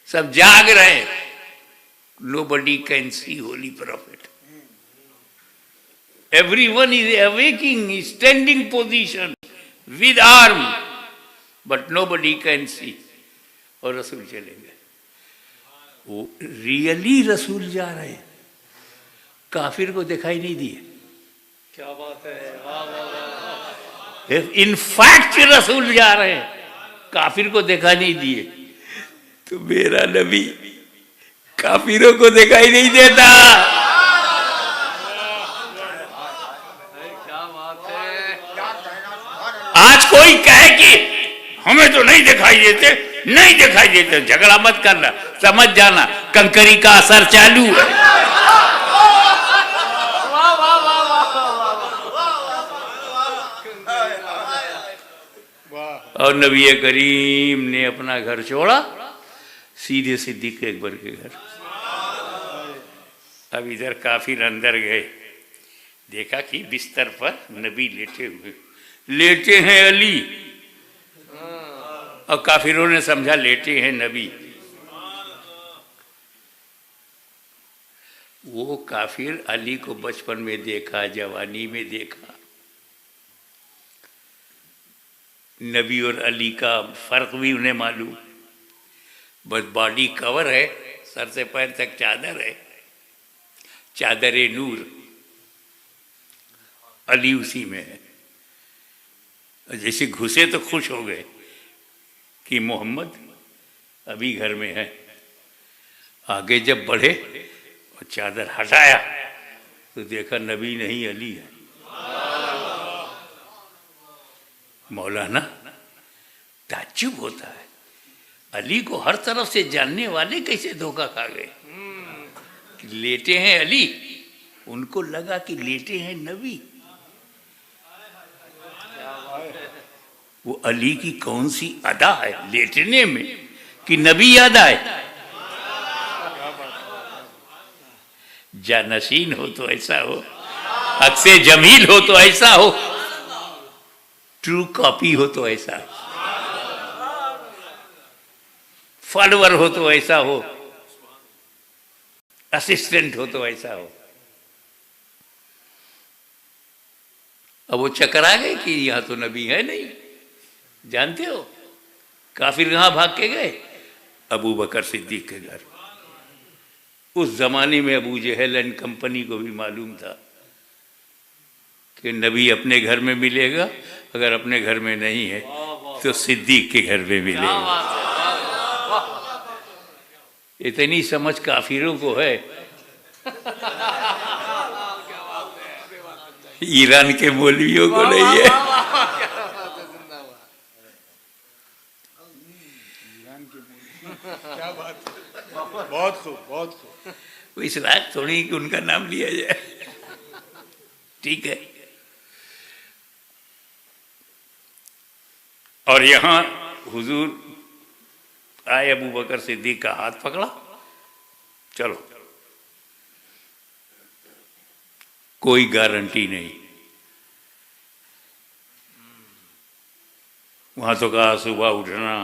سب جاگ رہے. Nobody can see holy prophet. Everyone is awaking, standing position with arm, but nobody can see. اور رسول چلے گئے. وہ ریئلی رسول جا رہے ہیں, کافر کو دکھائی نہیں دیے. کیا بات ہے, ان فیکٹ رسول جا رہے ہیں, کافر کو دکھا نہیں دیے. تو میرا نبی کافروں کو دکھائی نہیں دیتا. کیا بات ہے. آج کوئی کہے کہ ہمیں تو نہیں دکھائی دیتے، نہیں دکھائی دیتے. جھگڑا مت کرنا، سمجھ جانا کنکری کا اثر چالو ہے. اور نبی کریم نے اپنا گھر چھوڑا، سیدھے صدیق اکبر کے گھر. اب ادھر کافر اندر گئے، دیکھا کہ بستر پر نبی لیٹے ہیں علی، اور کافروں نے سمجھا لیٹے ہیں نبی. وہ کافر علی کو بچپن میں دیکھا، جوانی میں دیکھا. نبی اور علی کا فرق بھی انہیں معلوم. بس باڈی کور ہے، سر سے پیر تک چادر ہے، چادر نور. علی اسی میں ہے. جیسے گھسے تو خوش ہو گئے کہ محمد ابھی گھر میں ہے. آگے جب بڑھے اور چادر ہٹایا تو دیکھا نبی نہیں علی ہے. مولانا تعجب ہوتا ہے، علی کو ہر طرف سے جاننے والے کیسے دھوکہ کھا گئے. لیٹے ہیں علی، ان کو لگا کہ لیٹے ہیں نبی. وہ علی کی کون سی ادا ہے لیٹنے میں کہ نبی یاد آئے. جانشین ہو تو ایسا ہو، عکس جمیل ہو تو ایسا ہو، ٹرو کاپی ہو تو ایسا ہو، فالوور ہو تو ایسا ہو، اسسٹنٹ ہو تو ایسا ہو. اب وہ چکر آ گئے کہ یہاں تو نبی ہے نہیں. جانتے ہو کافر کہاں بھاگ کے گئے؟ ابو بکر صدیق کے گھر. اس زمانے میں ابو جہل اینڈ کمپنی کو بھی معلوم تھا کہ نبی اپنے گھر میں ملے گا، اگر اپنے گھر میں نہیں ہے تو صدیق کے گھر میں ملے گا. اتنی سمجھ کافروں کو ہے. ایران کے مولویوں کو نہیں ہے. بہت خوب، بہت خوب. وہ اس لائق تھوڑی کہ ان کا نام لیا جائے. ٹھیک ہے. اور یہاں حضور آئے، ابو بکر صدیق کا ہاتھ پکڑا، چلو. کوئی گارنٹی نہیں. وہاں تو کہا صبح اٹھنا،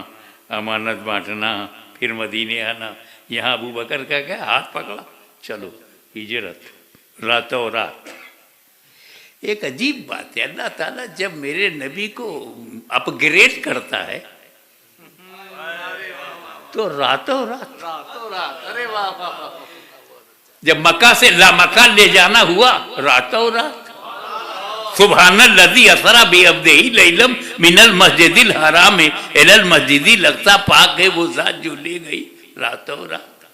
امانت بانٹنا، پھر مدینے آنا. یہاں ابو بکر کا کیا ہاتھ پکڑا، چلو ہجرت راتوں رات. ایک عجیب بات ہے، اللہ تعالیٰ جب میرے نبی کو اپ گریڈ کرتا ہے تو راتوں رات. ارے واہ. جب مکہ سے لامکہ لے جانا ہوا، راتوں رات. سبحان الذی اسری بعبدہ لیلا من المسجد الحرام الی المسجد الاقصی. پاک ہے وہ ذات جو لے گئی راتوں رات.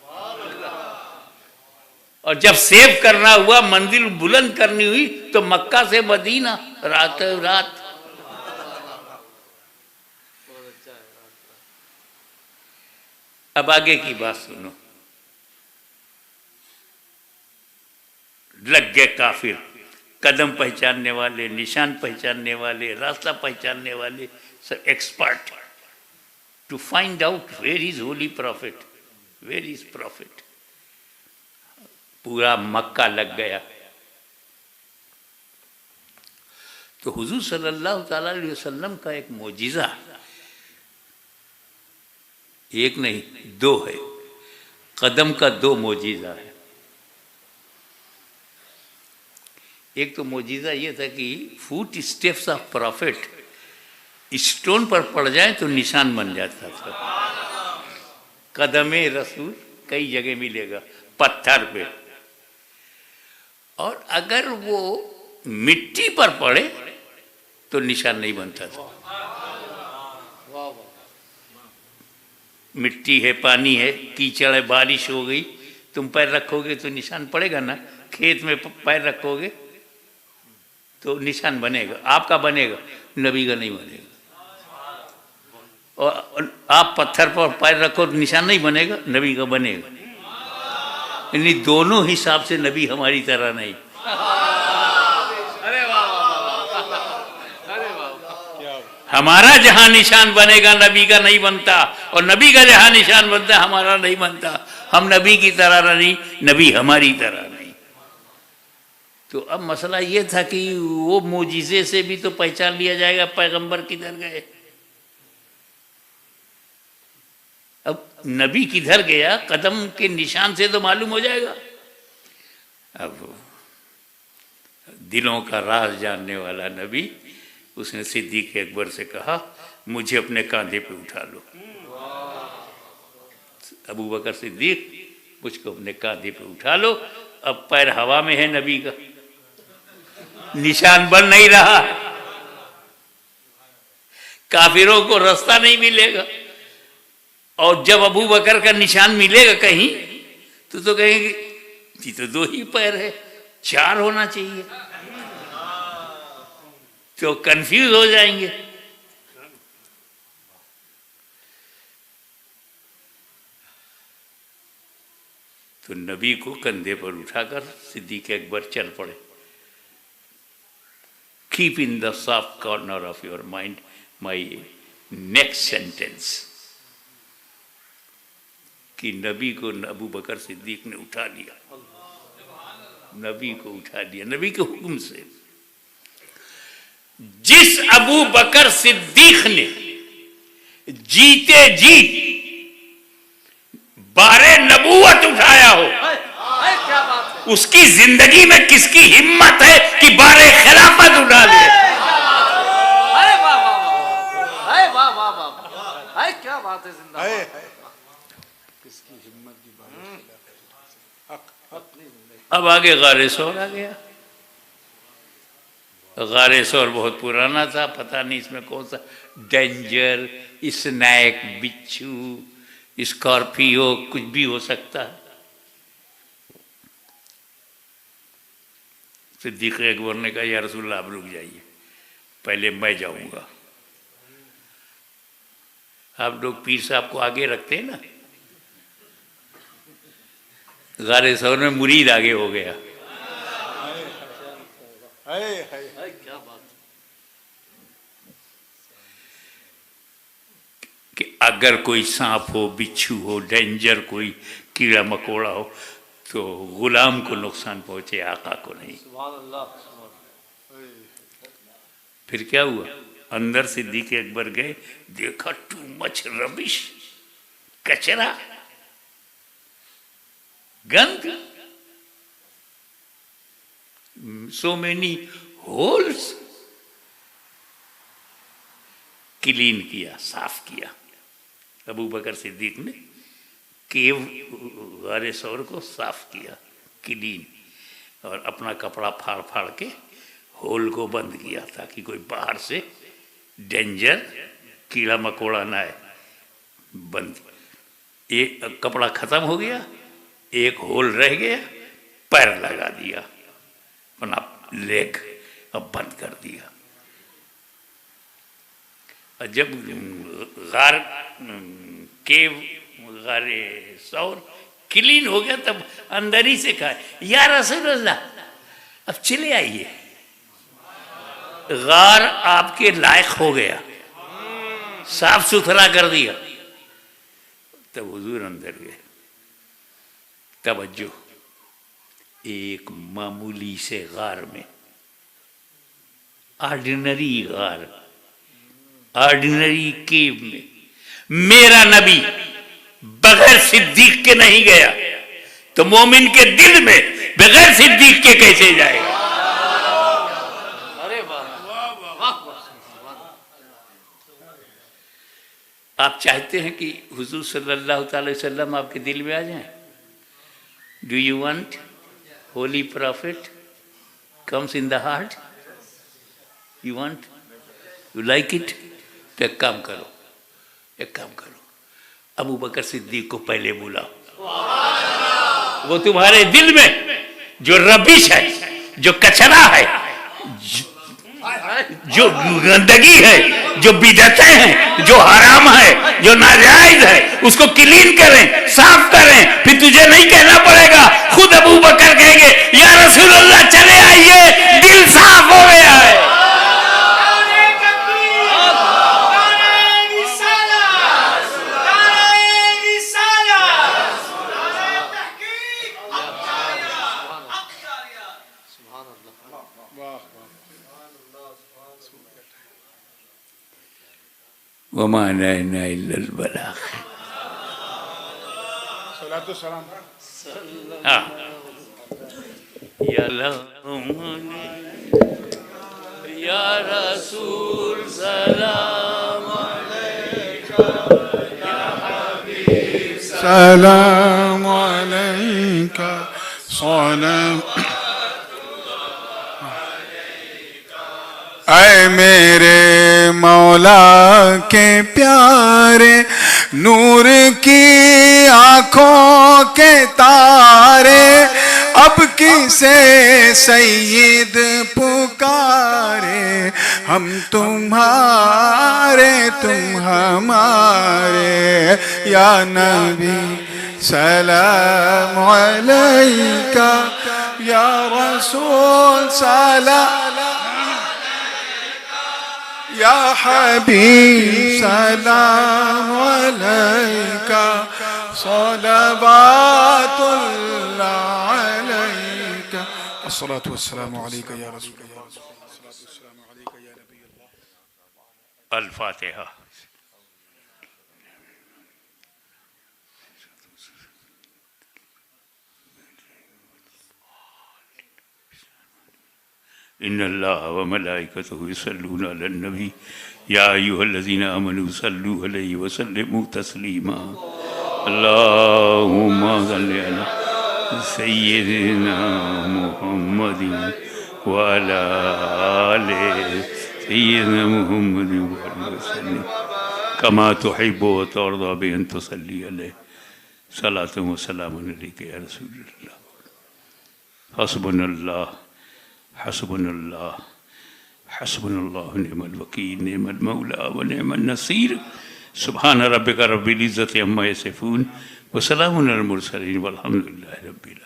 اور جب سیو کرنا ہوا، منزل بلند کرنی ہوئی تو مکہ سے مدینہ راتوں رات. اب آگے کی بات سنو. لگ گئے کافر، قدم پہچاننے والے، نشان پہچاننے والے، راستہ پہچاننے والے، سب expert to find out where is holy prophet, where is prophet. پورا مکہ لگ گیا. تو حضور صلی اللہ تعالیٰ علیہ وسلم کا ایک معجزہ، ایک نہیں دو ہے. قدم کا دو معجزہ ہے. ایک تو معجزہ یہ تھا کہ footsteps of prophet stone پر پڑ جائیں تو نشان بن جاتا تھا. قدم رسول کئی جگہ ملے گا، پتھر پہ. اور اگر وہ مٹی پر پڑے تو نشان نہیں بنتا تھا. مٹی ہے، پانی ہے، کیچڑ ہے، بارش ہو گئی، تم پیر رکھو گے تو نشان پڑے گا نا. کھیت میں پیر رکھو گے تو نشان بنے گا. آپ کا بنے گا، نبی کا نہیں بنے گا. اور آپ پتھر پر پیر رکھو تو نشان نہیں بنے گا، نبی کا بنے گا. یعنی دونوں حساب سے نبی ہماری طرح نہیں. ارے واہ واہ واہ، ارے واہ. ہمارا جہاں نشان بنے گا نبی کا نہیں بنتا، اور نبی کا جہاں نشان بنتا ہے ہمارا نہیں بنتا. ہم نبی کی طرح نہیں، نبی ہماری طرح نہیں. تو اب مسئلہ یہ تھا کہ وہ معجزے سے بھی تو پہچان لیا جائے گا پیغمبر کدھر گئے. اب نبی کدھر گیا قدم کے نشان سے تو معلوم ہو جائے گا. اب دلوں کا راز جاننے والا نبی، اس نے صدیق اکبر سے کہا مجھے اپنے کاندھے پہ اٹھا لو. ابو بکر صدیق مجھ کو اپنے کاندھے پہ اٹھا لو. اب پیر ہوا میں ہے نبی کا، نشان بن نہیں رہا، کافروں کو راستہ نہیں ملے گا. اور جب ابو بکر کا نشان ملے گا کہیں تو کہیں گے یہ تو 2 ہی پیر ہے، 4 ہونا چاہیے، تو کنفیوز ہو جائیں گے. تو نبی کو کندھے پر اٹھا کر صدیق اکبر چل پڑے. Keep in the soft corner of your mind my next sentence. کہ نبی کو ابو بکر صدیق نے اٹھا لیا، نبی کو اٹھا لیا نبی کے حکم سے. جس ابو بکر صدیق نے جیتے جی بارے نبوت اٹھایا ہو، کیا بات ہے. اس کی زندگی میں کس کی ہمت ہے کہ بارے خلافت اٹھا لے. ارے واہ واہ واہ، ارے واہ واہ واہ، ارے کیا بات ہے. زندہ اب آگے غار ثور آ گیا. غار ثور بہت پرانا تھا، پتہ نہیں اس میں کون سا ڈینجر، اسنیک، بچھو، اسکارپیو کچھ بھی ہو سکتا ہے. صدیق اکبر نے کہا یا رسول اللہ آپ رک جائیے، پہلے میں جاؤں گا. آپ لوگ پیر صاحب کو آگے رکھتے ہیں نا، غار ثور میں مرید آگے ہو گیا. کیا بات. کہ اگر کوئی سانپ ہو، بچھو ہو، ڈینجر، کوئی کیڑا مکوڑا ہو تو غلام کو نقصان پہنچے، آقا کو نہیں. سبحان اللہ. پھر کیا ہوا؟ اندر صدیق اکبر گئے، دیکھا ٹو مچ ربش، کچرا، گند، سو مینی ہولس. کلین کیا، صاف کیا ابو بکر صدیق نے. کیو غار ثور کو صاف کیا، کلین، اور اپنا کپڑا پھاڑ پھاڑ کے ہول کو بند کیا تاکہ کوئی باہر سے ڈینجر، کیڑا مکوڑا نہ آئے. بند. ایک کپڑا ختم ہو گیا، ایک ہول رہ گیا، پیر لگا دیا، اپنا لیگ اب بند کر دیا. اور جب غار ثور کلین ہو گیا تب اندر ہی سے کہا یا رسول اللہ اب چلے آئیے، غار آپ کے لائق ہو گیا، صاف ستھرا کر دیا. تب حضور اندر گئے. توجہ، ایک معمولی سے غار میں، آرڈینری غار، آرڈینری کیو میں میرا نبی بغیر صدیق کے نہیں گیا تو مومن کے دل میں بغیر صدیق کے کیسے جائے گا؟ ارے واہ. آپ چاہتے ہیں کہ حضور صلی اللہ تعالی وسلم آپ کے دل میں آ جائیں؟ Do you want Holi profit comes in the heart? You want, you like it? تو ایک کام کرو، ابو بکر صدیق کو پہلے بلاؤ. وہ تمہارے دل میں جو ربش ہے، جو کچرا ہے، جو گندگی ہے، جو بدعتیں ہیں، جو حرام ہے، جو ناجائز ہے، اس کو کلین کریں، صاف کریں. پھر تجھے نہیں کہنا پڑے گا. خود ابو بکر کہیں گے یا رسول اللہ چلے آئیے، دل صاف ہو گیا ہے. وما علينا إلا البلاغ. صلاة والسلام. یا یا رسول سلام علیکہ، یا حبیب سلام علیکہ، سلام. اے میرے مولا کے پیارے، نور کی آنکھوں کے تارے، اب کسے سید پکارے، ہم تمہارے تم ہمارے. یا نبی سلام علیکہ، یا رسول سلام، یا حبیب سلام علیکہ، صلوات اللہ علیکہ. الصلاة والسلام علیکہ یا رسول اللہ، الصلاة والسلام علیکہ یا نبی اللہ. الفاتحہ. ان اللہ وملائکتہ یصلون علی النبی یا ایھا الذین آمنوا صلوا علیہ وسلموا تسلیما. اللہم صل علی سیدنا محمد وعلی آل سیدنا محمد وسلم کما تحب وترضى بأن تصلی علیہ. صلاۃ و سلام علیک یا رسول اللہ. حسبنا اللہ، حسبنا اللہ، حسبنا اللہ نعم الوکیل، نعم المولا ونعم النصیر. سبحان ربک رب العزت عما یصفون وسلام علی المرسلین والحمد للہ رب العالمین.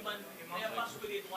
Iman, pastor dito,